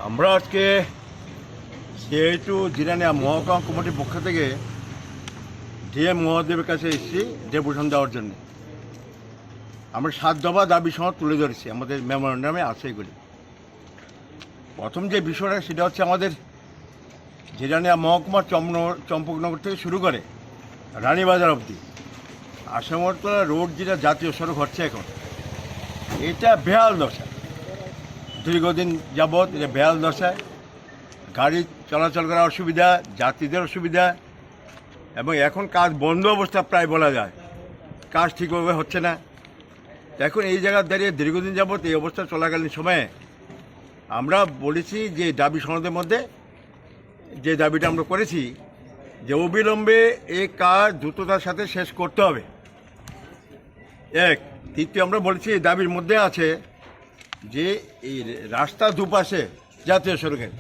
আমরা আজকে সিআই2 জিরানিয়া মহকুমা কমিটির পক্ষ থেকে ডিএম মহোদয়ের কাছে এসেছি ডেপুটেশন দেওয়ার জন্য। আমরা 7 দফা দাবি সনদ তুলে ধরেছি, আমাদের মেমোরেন্ডামে আছে এগুলি। প্রথম যে বিষয়টা সেটা হচ্ছে আমাদের জিরানিয়া মহকুমার চম্পকনগর থেকে শুরু করে রানীবাজার অবধি আসামতলা রোড যেটা জাতীয় সড়ক হচ্ছে এখন, এটা বেহাল দশা। দীর্ঘদিন যাবৎ এটা বেহাল দশায়, গাড়ি চলাচল করার অসুবিধা, যাত্রীদের অসুবিধা, এবং এখন কাজ বন্ধ অবস্থা প্রায় বলা যায়, কাজ ঠিকভাবে হচ্ছে না। এখন এই জায়গায় দাঁড়িয়ে দীর্ঘদিন যাবৎ এই অবস্থা চলাকালীন সময়ে আমরা বলেছি যে দাবি সনদের মধ্যে যে দাবিটা আমরা করেছি যে অবিলম্বে এই কাজ দ্রুততার সাথে শেষ করতে হবে। তৃতীয় আমরা বলেছি এই দাবির মধ্যে আছে যে এই রাস্তা দুপাশে জাতীয় সড়কের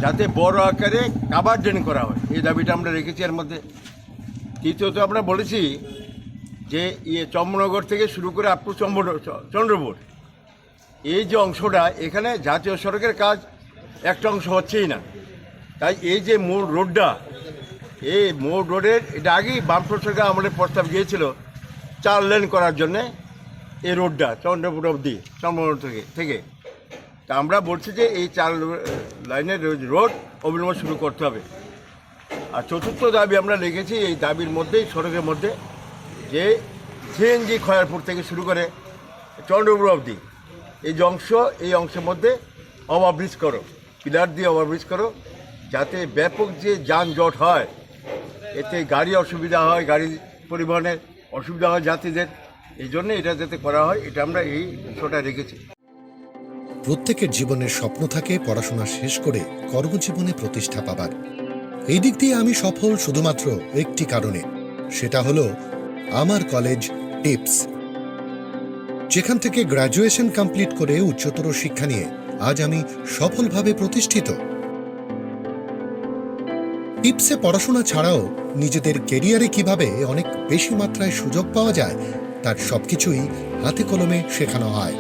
যাতে বড় আকারে কাভার ড্রেন করা হয়, এই দাবিটা আমরা রেখেছি এর মধ্যে। তৃতীয়ত আমরা বলেছি যে চম্পকনগর থেকে শুরু করে আপ টু চন্দ্রপুর এই যে অংশটা, এখানে জাতীয় সড়কের কাজ একটা অংশ হচ্ছেই না। তাই এই যে মোড় রোডটা, এই মোড় রোডের এটা আগেই বামফ্রন্ট সরকার আমাদের প্রস্তাব গিয়েছিল 4 লেন করার জন্যে এই রোডটা চন্দ্রপুর অবধি, চম্পকনগর থেকে। তা আমরা বলছি যে এই 4 লাইনের রোড অবিলম্বে শুরু করতে হবে। আর চতুর্থ দাবি আমরা লিখেছি এই দাবির মধ্যেই, সড়কের মধ্যে, যে সিএনজি খয়ারপুর থেকে শুরু করে চন্দ্রপুর অবধি এই যে অংশ, এই অংশের মধ্যে ওভারব্রিজ করো, পিলার দিয়ে ওভারব্রিজ করো, যাতে ব্যাপক যে যানজট হয়, এতে গাড়ি অসুবিধা হয়, গাড়ি পরিবহনের অসুবিধা হয় যাত্রীদের, এই জন্য এটা যাতে করা হয়, এটা আমরা এই বিষয়টা রেখেছি। প্রত্যেকের জীবনের স্বপ্ন থাকে পড়াশোনা শেষ করে কর্মজীবনে প্রতিষ্ঠা পাবার। এই দিক দিয়ে আমি সফল শুধুমাত্র একটি কারণে, সেটা হলো আমার কলেজ টিপস, যেখান থেকে গ্র্যাজুয়েশন কমপ্লিট করে উচ্চতর শিক্ষা নিয়ে আজ আমি সফলভাবে প্রতিষ্ঠিত। টিপসে পড়াশোনা ছাড়াও নিজেদের কেরিয়ারে কিভাবে অনেক বেশি মাত্রায় সুযোগ পাওয়া যায় তার সবকিছুই হাতে কলমে শেখানো হয়।